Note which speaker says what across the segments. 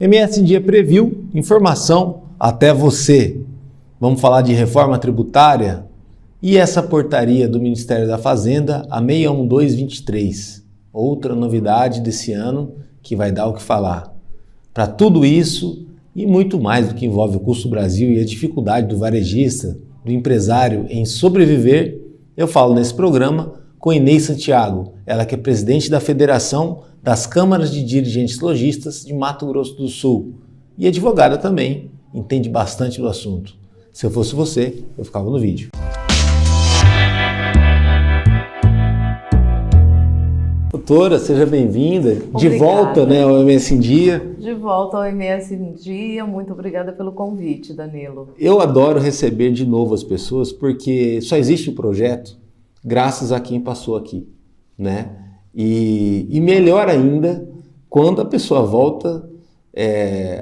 Speaker 1: MS em Dia previu informação até você. Vamos falar de reforma tributária e essa portaria do Ministério da Fazenda, a 61223. Outra novidade desse ano que vai dar o que falar. Para tudo isso e muito mais do que envolve o Custo Brasil e a dificuldade do varejista, do empresário em sobreviver, eu falo nesse programa com Inês Santiago, ela que é presidente da Federação das Câmaras de Dirigentes Lojistas de Mato Grosso do Sul e advogada também, entende bastante do assunto. Se eu fosse você, eu ficava no vídeo. Doutora, seja bem-vinda. De volta, ao MS em Dia.
Speaker 2: De volta ao MS em Dia. Muito obrigada pelo convite, Danilo.
Speaker 1: Eu adoro receber de novo as pessoas porque só existe o projeto graças a quem passou aqui, né? E melhor ainda quando a pessoa volta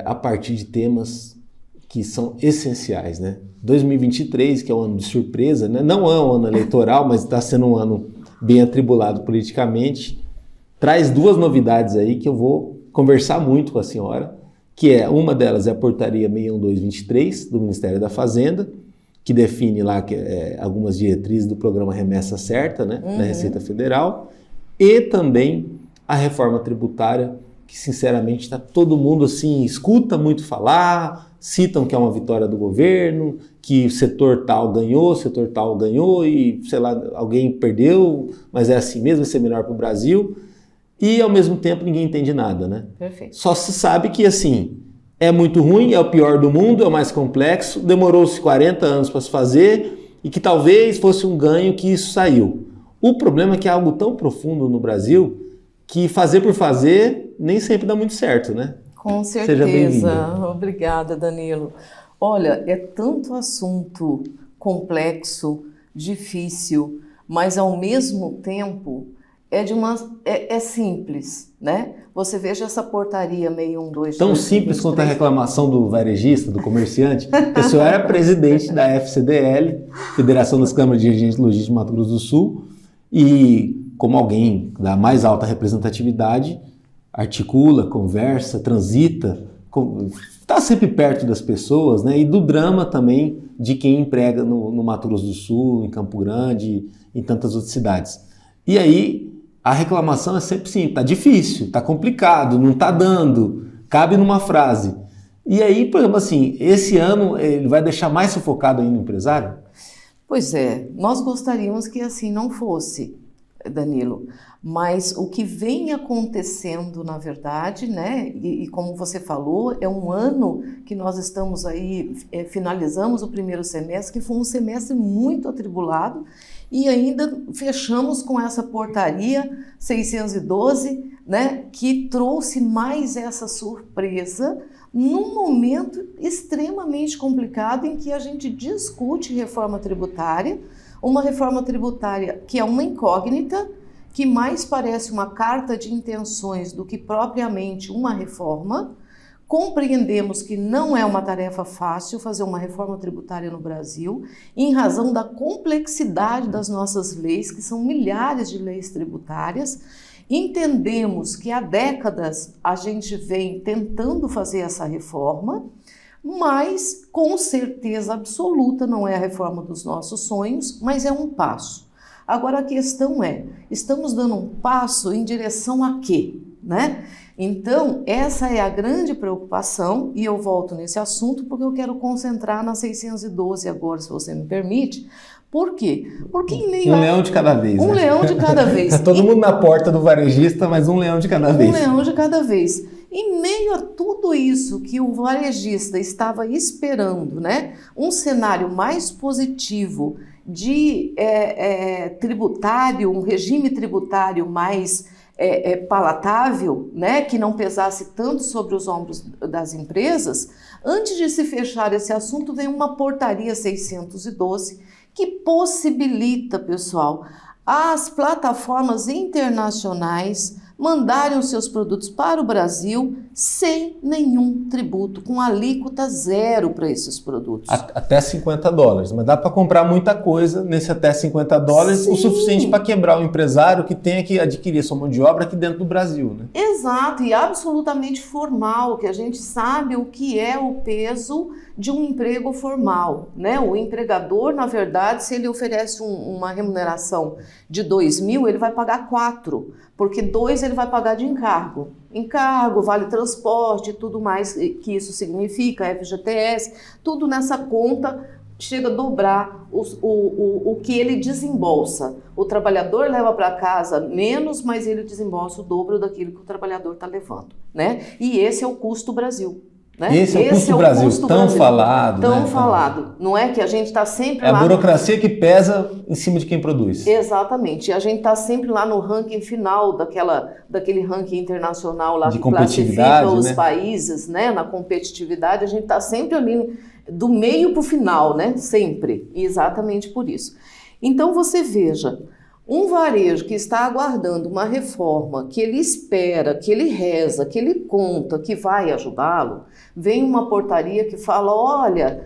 Speaker 1: a partir de temas que são essenciais, né? 2023, que é um ano de surpresa, né? Não é um ano eleitoral, mas está sendo um ano bem atribulado politicamente, traz duas novidades aí que eu vou conversar muito com a senhora, que uma delas é a portaria 61223 do Ministério da Fazenda, que define lá algumas diretrizes do programa Remessa Certa, né, da Receita Federal, e também a reforma tributária, que sinceramente está todo mundo assim, escuta muito falar, citam que é uma vitória do governo, que setor tal ganhou e, sei lá, alguém perdeu, mas é assim mesmo, vai ser melhor para o Brasil. E, ao mesmo tempo, ninguém entende nada, né?
Speaker 2: Perfeito.
Speaker 1: Só se sabe que, assim, é muito ruim, é o pior do mundo, é o mais complexo, demorou-se 40 anos para se fazer e que talvez fosse um ganho que isso saiu. O problema é que é algo tão profundo no Brasil que fazer por fazer nem sempre dá muito certo, né?
Speaker 2: Com certeza.
Speaker 1: Seja bem-vinda.
Speaker 2: Obrigada, Danilo. Olha, é tanto assunto complexo, difícil, mas ao mesmo tempo é simples, né? Você veja essa portaria 612.
Speaker 1: Tão simples quanto a reclamação do varejista, do comerciante. A senhora era presidente da FCDL, Federação das Câmaras de Dirigentes Logísticos de Mato Grosso do Sul, e como alguém da mais alta representatividade, articula, conversa, transita, está sempre perto das pessoas, né? E do drama também de quem emprega no Mato Grosso do Sul, em Campo Grande, em tantas outras cidades. E aí a reclamação é sempre sim, está difícil, está complicado, não está dando, cabe numa frase. E aí, por exemplo, assim, esse ano ele vai deixar mais sufocado ainda o empresário?
Speaker 2: Pois é, nós gostaríamos que assim não fosse, Danilo, mas o que vem acontecendo, na verdade, né, e como você falou, é um ano que nós estamos aí, finalizamos o primeiro semestre, que foi um semestre muito atribulado, e ainda fechamos com essa portaria 612, né, que trouxe mais essa surpresa num momento extremamente complicado em que a gente discute reforma tributária, uma reforma tributária que é uma incógnita, que mais parece uma carta de intenções do que propriamente uma reforma. Compreendemos que não é uma tarefa fácil fazer uma reforma tributária no Brasil, em razão da complexidade das nossas leis, que são milhares de leis tributárias. Entendemos que há décadas a gente vem tentando fazer essa reforma, mas com certeza absoluta não é a reforma dos nossos sonhos, mas é um passo. Agora a questão é, estamos dando um passo em direção a quê, né? Então, essa é a grande preocupação, e eu volto nesse assunto porque eu quero concentrar na 612 agora, se você me permite. Por quê? Porque em meio
Speaker 1: Um leão de cada vez.
Speaker 2: Um leão de cada vez.
Speaker 1: Todo mundo na porta do varejista, mas um leão de cada vez.
Speaker 2: Um leão de cada vez. Em meio a tudo isso que o varejista estava esperando, né? Um cenário mais positivo de tributário, um regime tributário mais palatável, né, que não pesasse tanto sobre os ombros das empresas, antes de se fechar esse assunto, vem uma portaria 612 que possibilita, pessoal, as plataformas internacionais mandarem os seus produtos para o Brasil sem nenhum tributo, com alíquota zero para esses produtos.
Speaker 1: Até $50, mas dá para comprar muita coisa nesse até $50,
Speaker 2: Sim.
Speaker 1: o suficiente para quebrar o empresário que tenha que adquirir sua mão de obra aqui dentro do Brasil, né?
Speaker 2: Exato, e absolutamente formal, que a gente sabe o que é o peso de um emprego formal, né? O empregador, na verdade, se ele oferece uma remuneração de 2.000, ele vai pagar 4, porque 2 ele vai pagar de encargo. Encargo, vale transporte, tudo mais que isso significa, FGTS, tudo nessa conta chega a dobrar o que ele desembolsa. O trabalhador leva para casa menos, mas ele desembolsa o dobro daquilo que o trabalhador está levando, né? E esse é o custo Brasil. Né?
Speaker 1: Esse é o custo Brasil, tão falado.
Speaker 2: Tão
Speaker 1: né?
Speaker 2: falado. Não é que a gente está sempre lá...
Speaker 1: É a burocracia que pesa em cima de quem produz.
Speaker 2: Exatamente. E a gente está sempre lá no ranking final daquele ranking internacional lá
Speaker 1: de
Speaker 2: que classifica os
Speaker 1: né?
Speaker 2: países, né? Na competitividade. A gente está sempre ali do meio para o final, né? Sempre. E exatamente por isso. Então você veja, um varejo que está aguardando uma reforma, que ele espera, que ele reza, que ele conta, que vai ajudá-lo, vem uma portaria que fala, olha,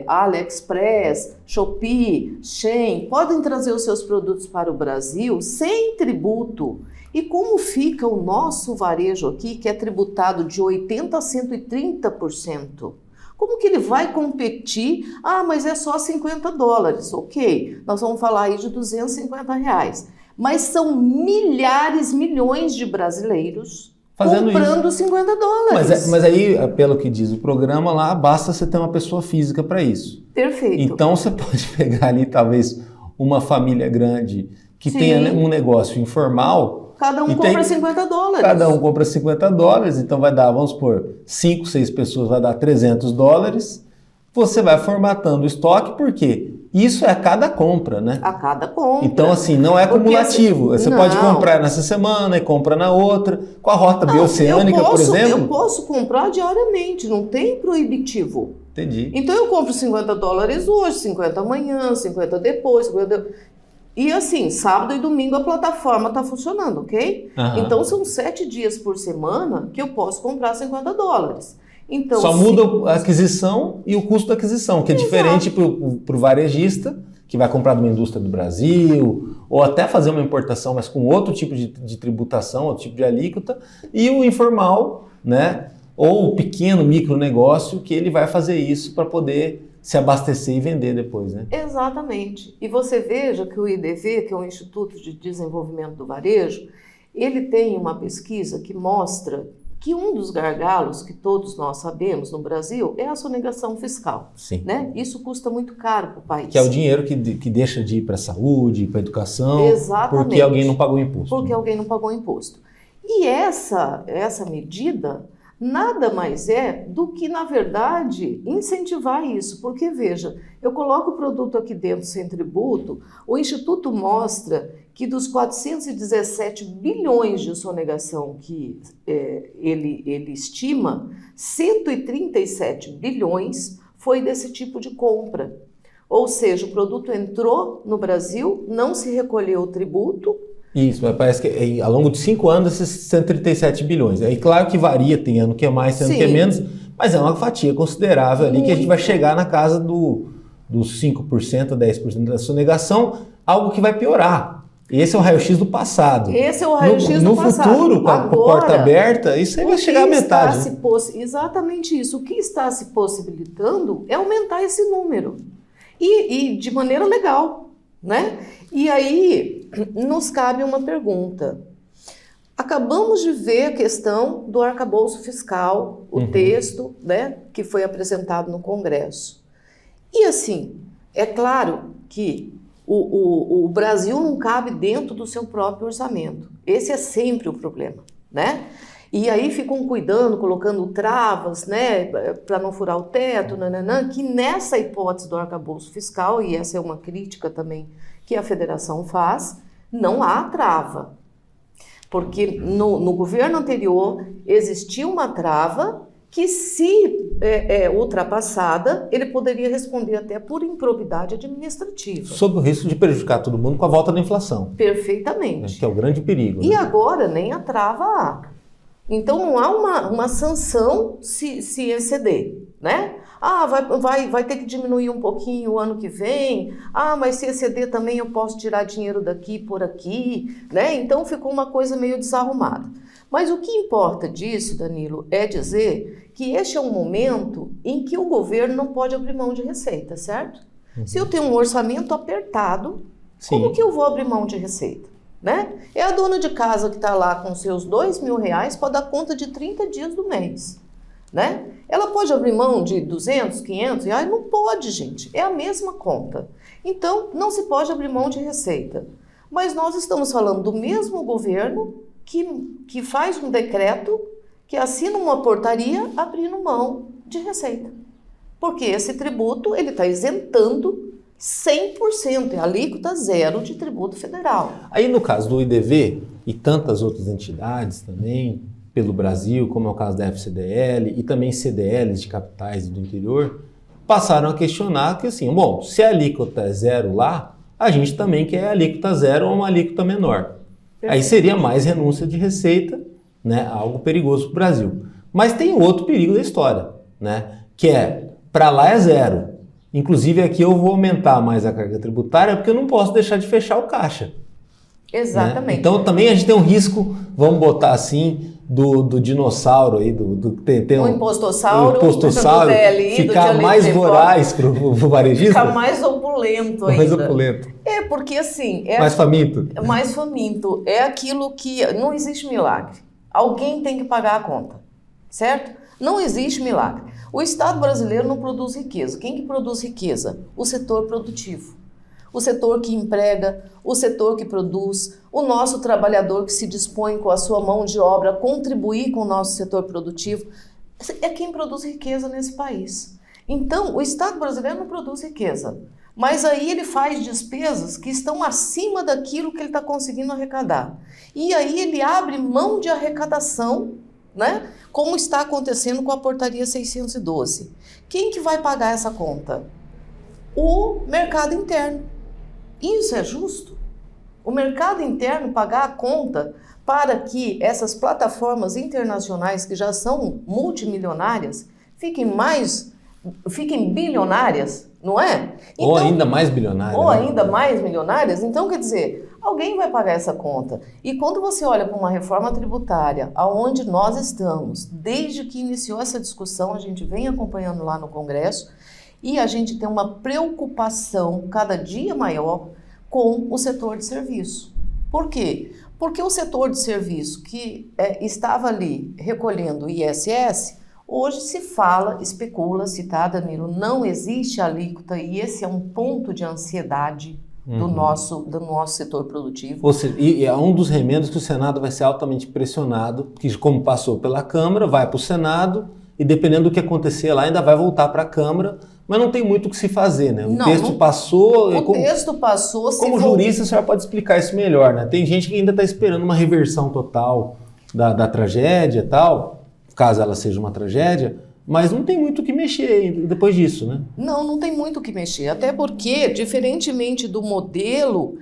Speaker 2: AliExpress, Shopee, Shein, podem trazer os seus produtos para o Brasil sem tributo. E como fica o nosso varejo aqui, que é tributado de 80% a 130%? Como que ele vai competir? Ah, mas é só $50. Ok, nós vamos falar aí de R$250. Mas são milhões de brasileiros
Speaker 1: fazendo
Speaker 2: comprando
Speaker 1: isso.
Speaker 2: $50.
Speaker 1: Mas aí, pelo que diz o programa lá, basta você ter uma pessoa física para isso.
Speaker 2: Perfeito.
Speaker 1: Então você pode pegar ali talvez uma família grande que
Speaker 2: Sim.
Speaker 1: tenha um negócio informal.
Speaker 2: Cada um compra $50.
Speaker 1: Cada um compra $50, então vai dar, vamos supor, 5, 6 pessoas vai dar $300. Você vai formatando o estoque, porque isso é a cada compra, né?
Speaker 2: A cada compra.
Speaker 1: Então, assim, não é acumulativo. Você pode comprar nessa semana e compra na outra, com a rota bioceânica, por exemplo.
Speaker 2: Eu posso comprar diariamente, não tem proibitivo.
Speaker 1: Entendi.
Speaker 2: Então eu compro $50 hoje, 50 amanhã, 50 depois, 50... E assim, sábado e domingo a plataforma está funcionando, ok?
Speaker 1: Uhum.
Speaker 2: Então são 7 dias por semana que eu posso comprar $50. Então,
Speaker 1: só muda a aquisição e o custo da aquisição, que é diferente para o varejista, que vai comprar de uma indústria do Brasil, ou até fazer uma importação, mas com outro tipo de tributação, outro tipo de alíquota, e o informal, né? Ou o pequeno micronegócio, que ele vai fazer isso para poder se abastecer e vender depois, né?
Speaker 2: Exatamente. E você veja que o IDV, que é o Instituto de Desenvolvimento do Varejo, ele tem uma pesquisa que mostra que um dos gargalos que todos nós sabemos no Brasil é a sonegação fiscal.
Speaker 1: Sim.
Speaker 2: Né? Isso custa muito caro para o país.
Speaker 1: Que é o dinheiro que deixa de ir para a saúde, para a educação,
Speaker 2: Exatamente.
Speaker 1: Porque alguém não pagou imposto.
Speaker 2: Porque alguém não pagou imposto. E essa medida nada mais é do que, na verdade, incentivar isso. Porque, veja, eu coloco o produto aqui dentro sem tributo, o Instituto mostra que dos 417 bilhões de sonegação que ele estima, 137 bilhões foi desse tipo de compra. Ou seja, o produto entrou no Brasil, não se recolheu o tributo.
Speaker 1: Isso, parece que ao longo de 5 anos, esses 137 bilhões. Aí, claro que varia, tem ano que é mais, tem ano que é menos, mas é uma fatia considerável ali que a gente vai chegar na casa dos 5%, 10% da sonegação, algo que vai piorar. Esse é o raio-x do passado.
Speaker 2: Esse é o raio-x do passado.
Speaker 1: No futuro, com a porta aberta, isso aí vai chegar à metade.
Speaker 2: Exatamente isso. O que está se possibilitando é aumentar esse número. E de maneira legal, né? E aí nos cabe uma pergunta. Acabamos de ver a questão do arcabouço fiscal, o texto, né, que foi apresentado no Congresso. E assim, é claro que o Brasil não cabe dentro do seu próprio orçamento. Esse é sempre o problema, né? E aí ficam cuidando, colocando travas, né, para não furar o teto, que nessa hipótese do arcabouço fiscal, e essa é uma crítica também que a federação faz, não há trava. Porque no governo anterior existia uma trava que, se ultrapassada, ele poderia responder até por improbidade administrativa.
Speaker 1: Sob o risco de prejudicar todo mundo com a volta da inflação.
Speaker 2: Perfeitamente.
Speaker 1: Que é o grande perigo.
Speaker 2: E
Speaker 1: né?
Speaker 2: agora nem a trava há. Então não há uma sanção se exceder, né? Ah, vai ter que diminuir um pouquinho o ano que vem. Ah, mas se exceder também eu posso tirar dinheiro daqui por aqui, né? Então ficou uma coisa meio desarrumada. Mas o que importa disso, Danilo, é dizer que este é um momento em que o governo não pode abrir mão de receita, certo? Se eu tenho um orçamento apertado, como que eu vou abrir mão de receita? Né? É a dona de casa que está lá com seus R$2.000 para dar conta de 30 dias do mês. Né? Ela pode abrir mão de 200, 500 reais? Não pode, gente. É a mesma conta. Então, não se pode abrir mão de receita. Mas nós estamos falando do mesmo governo que faz um decreto, que assina uma portaria abrindo mão de receita. Porque esse tributo ele está isentando 100%, é alíquota zero de tributo federal.
Speaker 1: Aí no caso do IDV e tantas outras entidades também, pelo Brasil, como é o caso da FCDL e também CDLs de capitais do interior, passaram a questionar que assim, bom, se a alíquota é zero lá, a gente também quer a alíquota zero ou uma alíquota menor. Perfeito. Aí seria mais renúncia de receita, né, algo perigoso para o Brasil. Mas tem outro perigo da história, né, que é, para lá é zero. Inclusive aqui eu vou aumentar mais a carga tributária porque eu não posso deixar de fechar o caixa.
Speaker 2: Exatamente.
Speaker 1: Né? Então também a gente tem um risco, vamos botar assim, do dinossauro aí,
Speaker 2: o impostossauro,
Speaker 1: DLI, ficar mais voraz para o varejista.
Speaker 2: Ficar mais opulento ainda.
Speaker 1: Mais opulento.
Speaker 2: É, porque assim...
Speaker 1: mais faminto.
Speaker 2: Mais faminto. É aquilo que... Não existe milagre. Alguém tem que pagar a conta, certo? Não existe milagre. O Estado brasileiro não produz riqueza. Quem que produz riqueza? O setor produtivo. O setor que emprega, o setor que produz, o nosso trabalhador que se dispõe com a sua mão de obra a contribuir com o nosso setor produtivo, é quem produz riqueza nesse país. Então, o Estado brasileiro não produz riqueza, mas aí ele faz despesas que estão acima daquilo que ele está conseguindo arrecadar. E aí ele abre mão de arrecadação, né? Como está acontecendo com a portaria 612. Quem que vai pagar essa conta? O mercado interno. Isso é justo? O mercado interno pagar a conta para que essas plataformas internacionais que já são multimilionárias fiquem bilionárias, não é? Então,
Speaker 1: ou ainda mais bilionárias.
Speaker 2: Ou ainda mais milionárias. Então, quer dizer, alguém vai pagar essa conta. E quando você olha para uma reforma tributária, aonde nós estamos, desde que iniciou essa discussão, a gente vem acompanhando lá no Congresso, e a gente tem uma preocupação cada dia maior com o setor de serviço. Por quê? Porque o setor de serviço que estava ali recolhendo o ISS, hoje se fala, especula-se, tá, Danilo? Não existe alíquota e esse é um ponto de ansiedade do nosso setor produtivo.
Speaker 1: Ou seja, e é um dos remendos que o Senado vai ser altamente pressionado, que como passou pela Câmara, vai para o Senado e dependendo do que acontecer lá, ainda vai voltar para a Câmara, mas não tem muito o que se fazer, né? O texto passou...
Speaker 2: texto passou...
Speaker 1: Como jurista, a senhora pode explicar isso melhor, né? Tem gente que ainda está esperando uma reversão total da tragédia e tal, caso ela seja uma tragédia, mas não tem muito o que mexer depois disso, né?
Speaker 2: Não tem muito o que mexer, até porque, diferentemente do modelo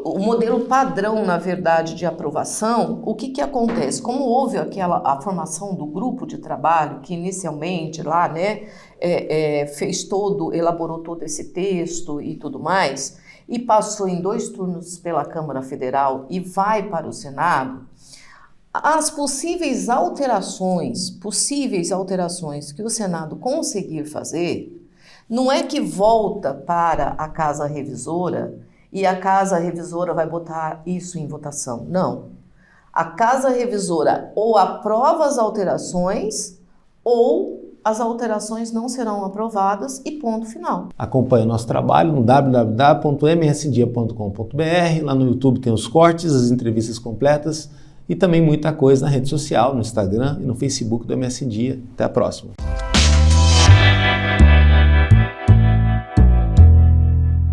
Speaker 2: o modelo padrão, na verdade, de aprovação, o que acontece? Como houve a formação do grupo de trabalho, que inicialmente lá, né, elaborou todo esse texto e tudo mais, e passou em 2 turnos pela Câmara Federal e vai para o Senado, as possíveis alterações que o Senado conseguir fazer, não é que volta para a Casa Revisora e a Casa Revisora vai botar isso em votação. Não. A Casa Revisora ou aprova as alterações ou as alterações não serão aprovadas e ponto final.
Speaker 1: Acompanhe o nosso trabalho no www.msdia.com.br. Lá no YouTube tem os cortes, as entrevistas completas e também muita coisa na rede social, no Instagram e no Facebook do MS Dia. Até a próxima.